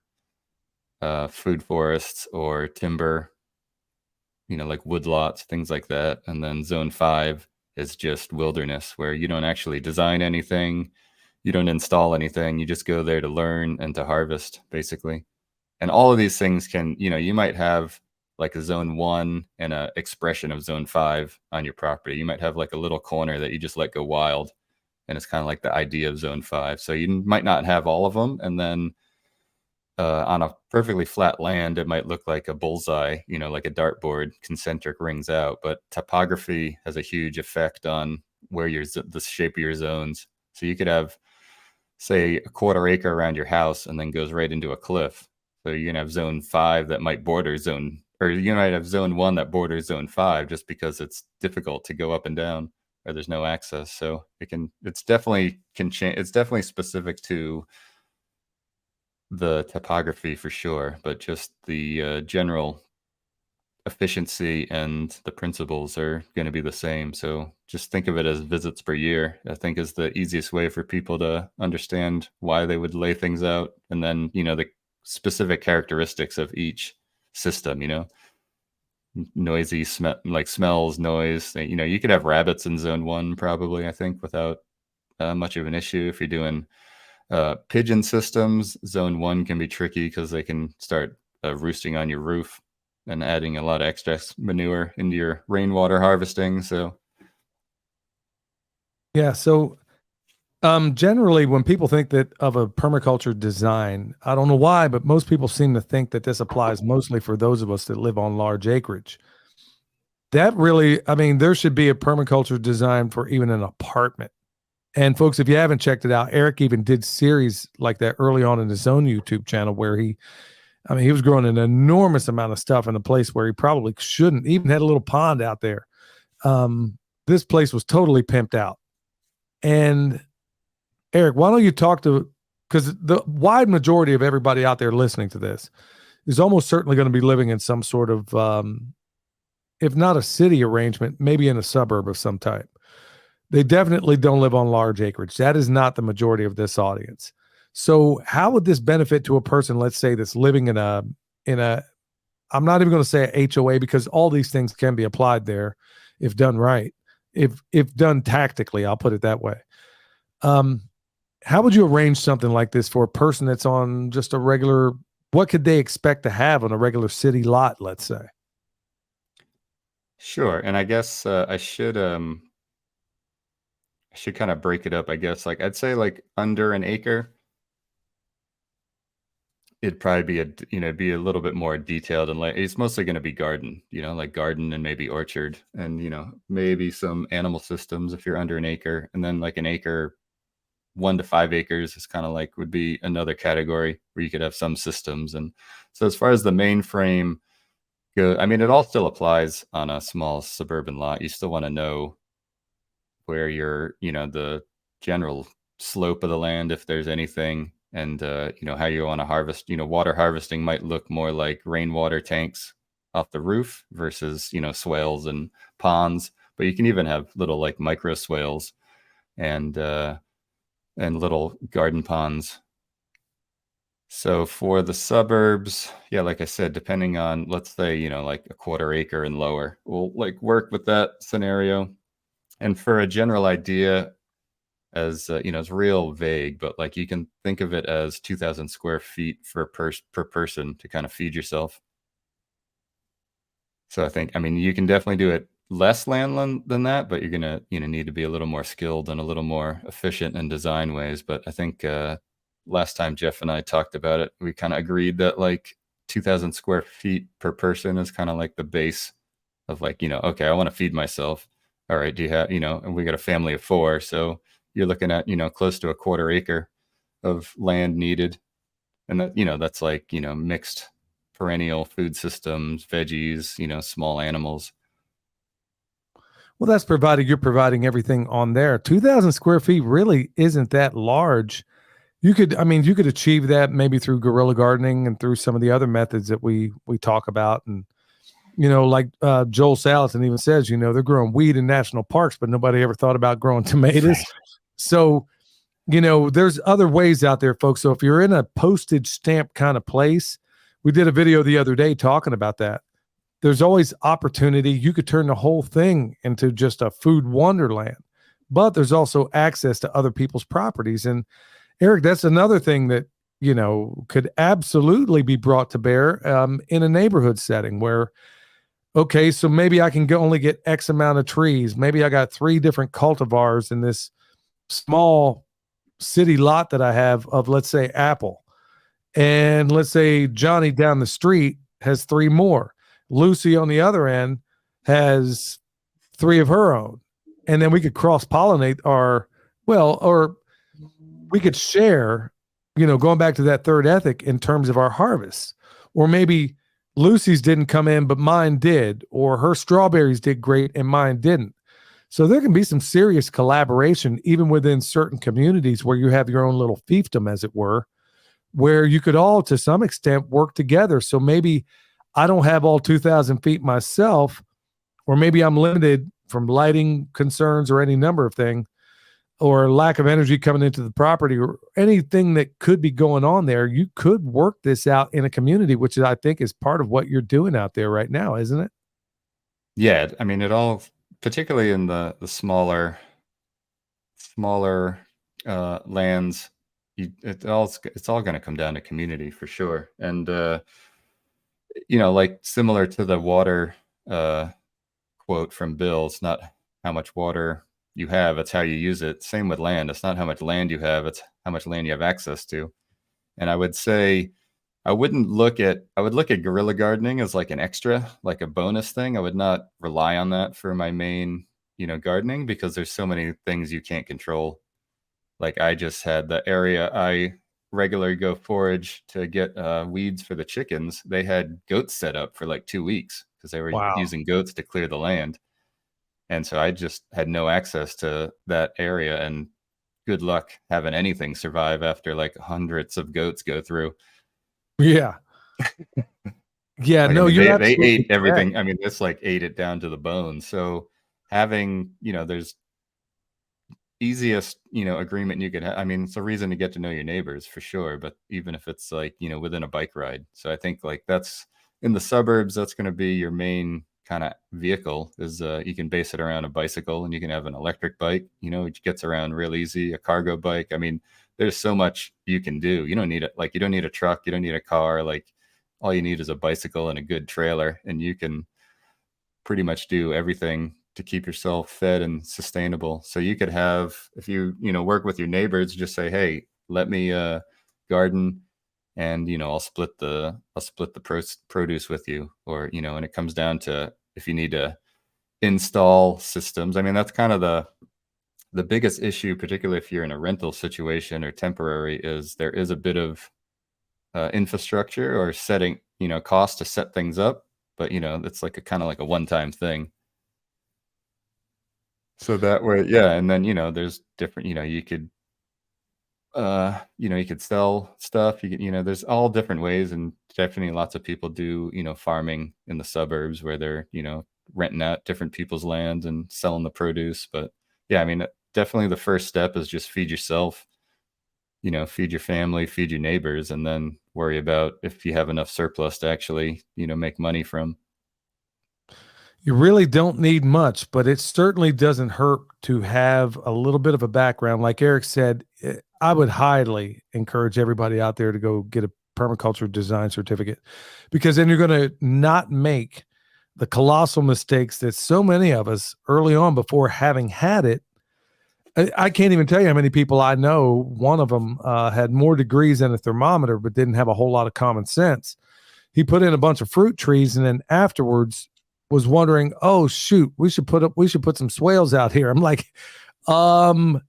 food forests or timber, like woodlots, things like that. And then zone 5 is just wilderness, where you don't actually design anything, you don't install anything, you just go there to learn and to harvest, basically. And all of these things can, you might have like a zone 1 and a expression of zone 5 on your property. You might have like a little corner that you just let go wild, and it's kind of like the idea of zone 5. So you might not have all of them, and then on a perfectly flat land, it might look like a bullseye, like a dartboard, concentric rings out. But topography has a huge effect on where the shape of your zones. So you could have, say, a quarter acre around your house and then goes right into a cliff. So you're gonna have zone 5 that might border zone, or you might have zone 1 that borders zone 5, just because it's difficult to go up and down, or there's no access. So it's definitely can change. It's definitely specific to the topography for sure, but just the general efficiency and the principles are going to be the same. So just think of it as visits per year, I think, is the easiest way for people to understand why they would lay things out. And then, the specific characteristics of each system, noisy smells, noise, you could have rabbits in zone 1 probably, I think, without much of an issue. If you're doing pigeon systems, zone 1 can be tricky because they can start roosting on your roof and adding a lot of extra manure into your rainwater harvesting. So Yeah. So generally, when people think that of a permaculture design, I don't know why, but most people seem to think that this applies mostly for those of us that live on large acreage. That really, I mean, there should be a permaculture design for even an apartment. And folks, if you haven't checked it out, Eric even did series like that early on in his own YouTube channel where he I mean, he was growing an enormous amount of stuff in a place where he probably shouldn't. Even had a little pond out there. This place was totally pimped out. And Eric, why don't you talk to, because the wide majority of everybody out there listening to this is almost certainly going to be living in some sort of, if not a city arrangement, maybe in a suburb of some type. They definitely don't live on large acreage. That is not the majority of this audience. So how would this benefit to a person, let's say, that's living in a, I'm not even going to say a HOA, because all these things can be applied there if done right, if done tactically, I'll put it that way. How would you arrange something like this for a person that's on just a regular, what could they expect to have on a regular city lot, let's say? Sure. And I guess I should kind of break it up, I guess. Like I'd say like under an acre, it'd probably be a little bit more detailed, and like it's mostly going to be garden, like garden and maybe orchard, and maybe some animal systems if you're under an acre. And then like an acre, 1 to 5 acres is kind of like would be another category where you could have some systems. And so as far as the main frame go, I mean, it all still applies on a small suburban lot. You still want to know where the general slope of the land, if there's anything, and how you want to harvest. Water harvesting might look more like rainwater tanks off the roof versus swales and ponds, but you can even have little like micro swales and little garden ponds. So for the suburbs, yeah, like I said, depending on, let's say, like a 1/4 acre and lower, we'll like work with that scenario. And for a general idea, as it's real vague, but like you can think of it as 2,000 square feet per person to kind of feed yourself. So I mean, you can definitely do it less land than that, but you're gonna need to be a little more skilled and a little more efficient in design ways. But I think last time Jeff and I talked about it, we kind of agreed that like 2,000 square feet per person is kind of like the base of like, okay, I want to feed myself. All right, do you have, and we got a family of 4, so you're looking at, close to a 1/4 acre of land needed. And that, that's like, mixed perennial food systems, veggies, small animals. Well, that's provided you're providing everything on there. 2,000 square feet really isn't that large. You could achieve that maybe through guerrilla gardening and through some of the other methods that we talk about. And, like Joel Salatin even says, they're growing weed in national parks, but nobody ever thought about growing tomatoes. Right. So, there's other ways out there, folks. So if you're in a postage stamp kind of place, we did a video the other day talking about that. There's always opportunity. You could turn the whole thing into just a food wonderland, but there's also access to other people's properties. And Eric, that's another thing that, could absolutely be brought to bear in a neighborhood setting where, okay, so maybe I can only get X amount of trees. Maybe I got 3 different cultivars in this small city lot that I have of, let's say, apple. And let's say Johnny down the street has 3 more. Lucy on the other end has 3 of her own. And then we could cross-pollinate or we could share, going back to that third ethic in terms of our harvests. Or maybe Lucy's didn't come in, but mine did. Or her strawberries did great and mine didn't. So there can be some serious collaboration even within certain communities where you have your own little fiefdom, as it were, where you could all, to some extent, work together. So maybe I don't have all 2,000 feet myself, or maybe I'm limited from lighting concerns or any number of things, or lack of energy coming into the property, or anything that could be going on there. You could work this out in a community, which I think is part of what you're doing out there right now, isn't it? Yeah, I mean, it all, particularly in the smaller lands, it's all going to come down to community for sure. And like similar to the water quote from Bill, it's not how much water you have, it's how you use it. Same with land. It's not how much land you have, it's how much land you have access to. And I would say I would look at guerrilla gardening as like an extra, like a bonus thing. I would not rely on that for my main, gardening, because there's so many things you can't control. Like I just had the area I regularly go forage to get weeds for the chickens, they had goats set up for like 2 weeks because they were Wow. using goats to clear the land. And so I just had no access to that area, and good luck having anything survive after like hundreds of goats go through. Yeah. Yeah. Like, I No, mean, you're they absolutely ate correct. everything. I mean, this like ate it down to the bone. So having, there's easiest, agreement you could have. I mean, it's a reason to get to know your neighbors for sure, but even if it's like, within a bike ride. So I think like that's in the suburbs, that's going to be your main kind of vehicle is you can base it around a bicycle, and you can have an electric bike, which gets around real easy, a cargo bike. I mean, there's so much you can do. You don't need it. Like, you don't need a truck. You don't need a car. Like, all you need is a bicycle and a good trailer, and you can pretty much do everything to keep yourself fed and sustainable. So you could have, if you work with your neighbors, just say, hey, let me garden, and I'll split the produce with you. Or, and it comes down to if you need to install systems. I mean, that's kind of the biggest issue, particularly if you're in a rental situation or temporary, is there is a bit of infrastructure or setting, cost to set things up, but it's like a kind of like a one-time thing. So that way, yeah, and then there's different, you could sell stuff. There's all different ways, and definitely lots of people do, farming in the suburbs where they're, renting out different people's lands and selling the produce. But yeah, I mean, definitely the first step is just feed yourself, feed your family, feed your neighbors, and then worry about if you have enough surplus to actually, make money from. You really don't need much, but it certainly doesn't hurt to have a little bit of a background. Like Eric said, I would highly encourage everybody out there to go get a permaculture design certificate, because then you're going to not make the colossal mistakes that so many of us early on, before having had it. I can't even tell you how many people I know. One of them had more degrees than a thermometer, but didn't have a whole lot of common sense. He put in a bunch of fruit trees, and then afterwards was wondering, oh shoot, we should put some swales out here. I'm like, um,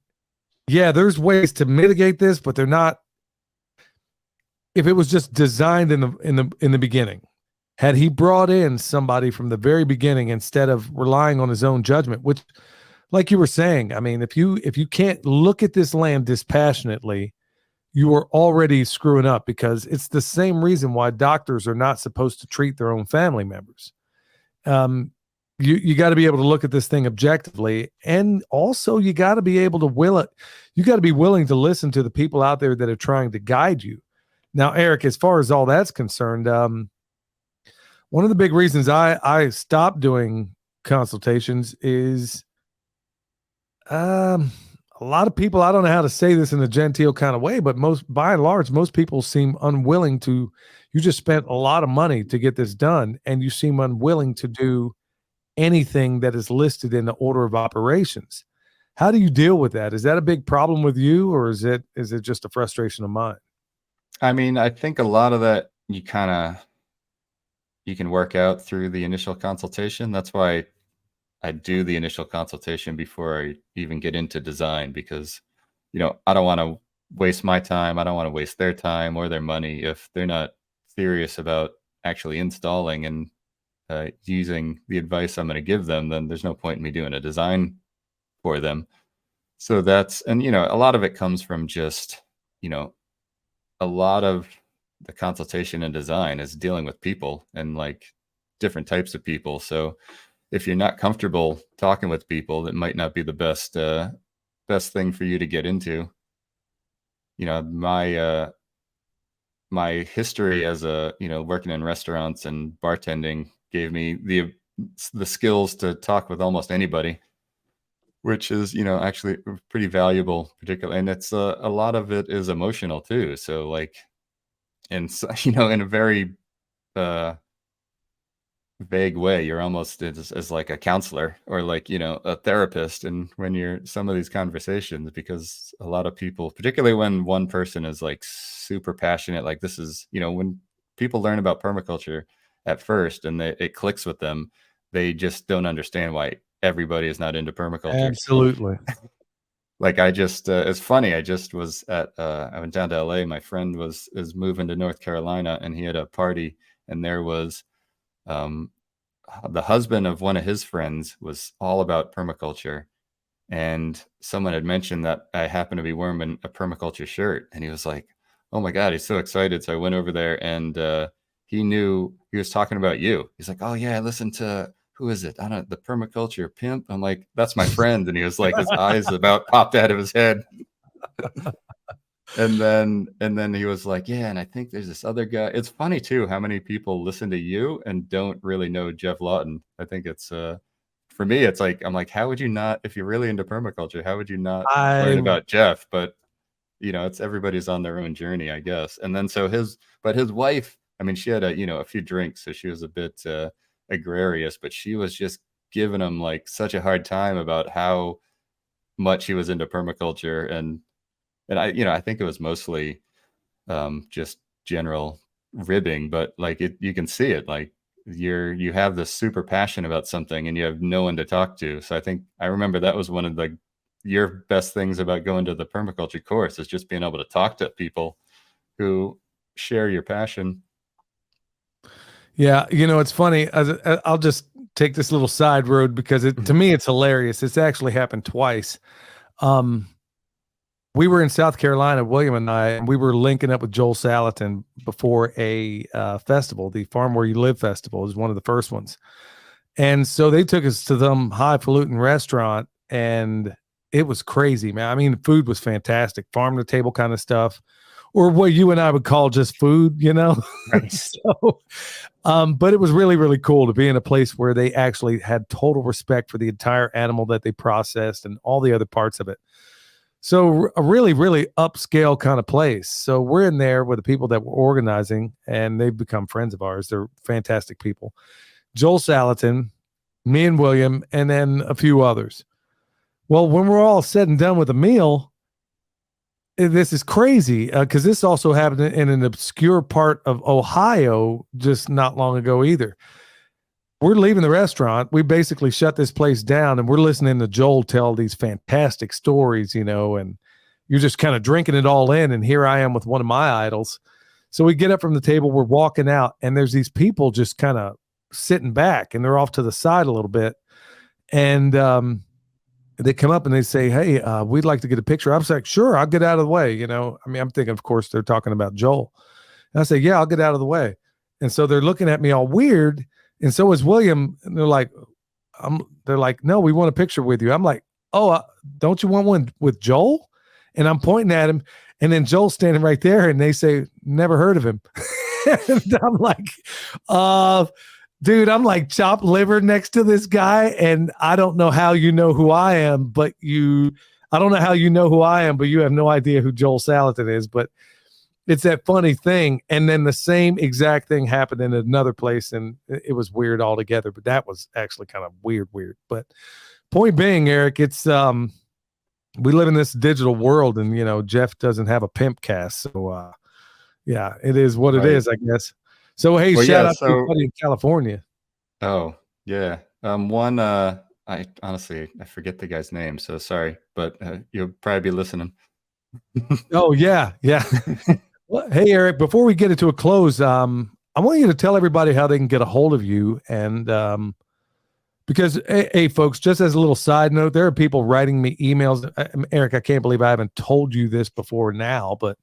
yeah, there's ways to mitigate this, but they're not. If it was just designed in the beginning, had he brought in somebody from the very beginning instead of relying on his own judgment, which, like you were saying, I mean, if you can't look at this land dispassionately, you are already screwing up, because it's the same reason why doctors are not supposed to treat their own family members. Um, you got to be able to look at this thing objectively, and also you got to be able to will it. You got to be willing to listen to the people out there that are trying to guide you. Now, Eric, as far as all that's concerned, one of the big reasons I stopped doing consultations is um, a lot of people, I don't know how to say this in a genteel kind of way, but by and large, most people seem unwilling to. You just spent a lot of money to get this done, and you seem unwilling to do anything that is listed in the order of operations. How do you deal with that? Is that a big problem with you, or is it just a frustration of mine? I mean, I think a lot of that you can work out through the initial consultation. That's why I do the initial consultation before I even get into design, because I don't want to waste my time. I don't want to waste their time or their money if they're not serious about actually installing and using the advice I'm going to give them. Then there's no point in me doing a design for them. So and a lot of it comes from just, a lot of the consultation and design is dealing with people and like different types of people. So if you're not comfortable talking with people, that might not be the best thing for you to get into. My history as working in restaurants and bartending gave me the skills to talk with almost anybody, which is actually pretty valuable, particularly. And it's a lot of it is emotional too. So like, and so, in a very vague way, you're almost as like a counselor or like a therapist. And when you're some of these conversations, because a lot of people, particularly when one person is like super passionate, like this is when people learn about permaculture at first and it clicks with them, they just don't understand why everybody is not into permaculture. Absolutely. like I just it's funny. I just was at I went down to LA. My friend is moving to North Carolina, and he had a party, and there was um, the husband of one of his friends was all about permaculture, and someone had mentioned that I happened to be wearing a permaculture shirt, and he was like, "Oh my god, he's so excited!" So I went over there, and he knew he was talking about you. He's like, "Oh yeah, I listened to." Who is it? I don't know, the permaculture pimp. I'm like, that's my friend. And he was like, his eyes about popped out of his head. And then he was like, yeah, and I think there's this other guy. It's funny too how many people listen to you and don't really know Jeff Lawton. I think it's for me, it's like I'm like, how would you not, if you're really into permaculture, how would you not learn I about Jeff? But it's everybody's on their own journey, I guess. And then so his wife, I mean, she had a few drinks, so she was a bit agrarious, but she was just giving him like such a hard time about how much he was into permaculture. And I think it was mostly just general ribbing, but like you can see it, like you have this super passion about something and you have no one to talk to. So I remember that was one of your best things about going to the permaculture course, is just being able to talk to people who share your passion. Yeah, it's funny. I'll just take this little side road because to me it's hilarious. It's actually happened twice. Um, we were in South Carolina, William and I, and we were linking up with Joel Salatin before a festival. The Farm Where You Live festival is one of the first ones, and so they took us to some highfalutin restaurant, and it was crazy, man. I mean, the food was fantastic, farm to table kind of stuff, or what you and I would call just food, Right. So, but it was really, really cool to be in a place where they actually had total respect for the entire animal that they processed and all the other parts of it. So a really, really upscale kind of place. So we're in there with the people that were organizing, and they've become friends of ours. They're fantastic people. Joel Salatin, me and William, and then a few others. Well, when we're all said and done with the meal, this is crazy because this also happened in an obscure part of Ohio just not long ago either. We're leaving the restaurant. We basically shut this place down, and we're listening to Joel tell these fantastic stories, and you're just kind of drinking it all in. And here I am with one of my idols. So we get up from the table, we're walking out, and there's these people just kind of sitting back, and they're off to the side a little bit. And they come up and they say, "Hey, we'd like to get a picture." I was like, "Sure, I'll get out of the way." I mean, I'm thinking, of course, they're talking about Joel. And I say, "Yeah, I'll get out of the way." And so they're looking at me all weird. And so is William. And they're like, "No, we want a picture with you." I'm like, "Oh, don't you want one with Joel?" And I'm pointing at him. And then Joel's standing right there, and they say, "Never heard of him." And I'm like, dude, I'm like chopped liver next to this guy, and I don't know how you know who I am, but I don't know how you know who I am, but you have no idea who Joel Salatin is. But it's that funny thing. And then the same exact thing happened in another place, and it was weird altogether. But that was actually kind of weird. But point being, Eric, it's we live in this digital world, and Jeff doesn't have a pimp cast, so yeah, it is what it is, I guess. So hey, Well, shout yeah, out to everybody in California. oh yeah. One I honestly I forget the guy's name, so sorry, but you'll probably be listening. Oh yeah. Well, hey Eric, before we get it to a close, I want you to tell everybody how they can get a hold of you, and because hey folks, just as a little side note, there are people writing me emails. Eric, I can't believe I haven't told you this before now, but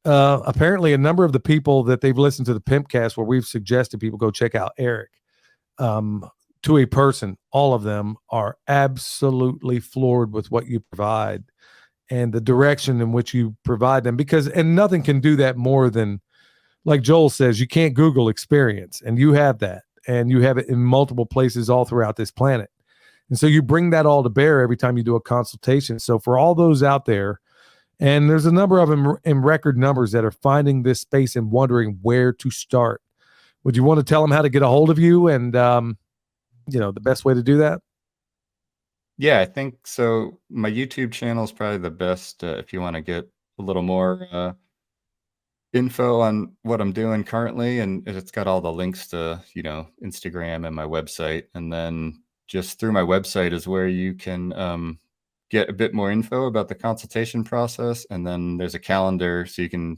apparently a number of the people that they've listened to the Pimpcast where we've suggested people go check out Eric, to a person, all of them are absolutely floored with what you provide and the direction in which you provide them, and nothing can do that more than, like Joel says, you can't Google experience, and you have that, and you have it in multiple places all throughout this planet. And so you bring that all to bear every time you do a consultation. So for all those out there, and there's a number of them in record numbers that are finding this space and wondering where to start, would you want to tell them how to get a hold of you and, the best way to do that? Yeah, I think so. My YouTube channel is probably the best if you want to get a little more info on what I'm doing currently, and it's got all the links to Instagram and my website. And then just through my website is where you can get a bit more info about the consultation process. And then there's a calendar, so you can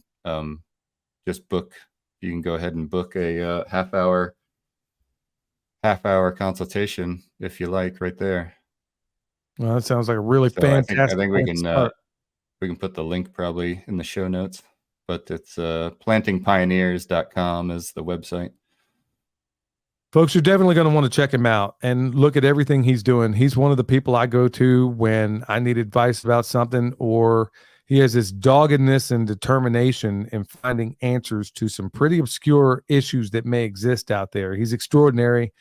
just book. You can go ahead and book a half-hour consultation if you like, right there. Well, that sounds like a really So fantastic I think way to start. we can put the link probably in the show notes, but it's plantingpioneers.com is the website. Folks, you're definitely going to want to check him out and look at everything he's doing. He's one of the people I go to when I need advice about something, or he has this doggedness and determination in finding answers to some pretty obscure issues that may exist out there. He's extraordinary,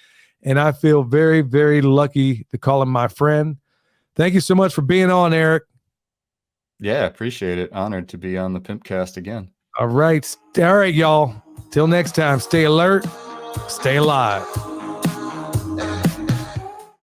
and I feel very, very lucky to call him my friend. Thank you so much for being on, Eric. Yeah, appreciate it. Honored to be on the Pimpcast again. All right, y'all. Till next time, stay alert, stay alive.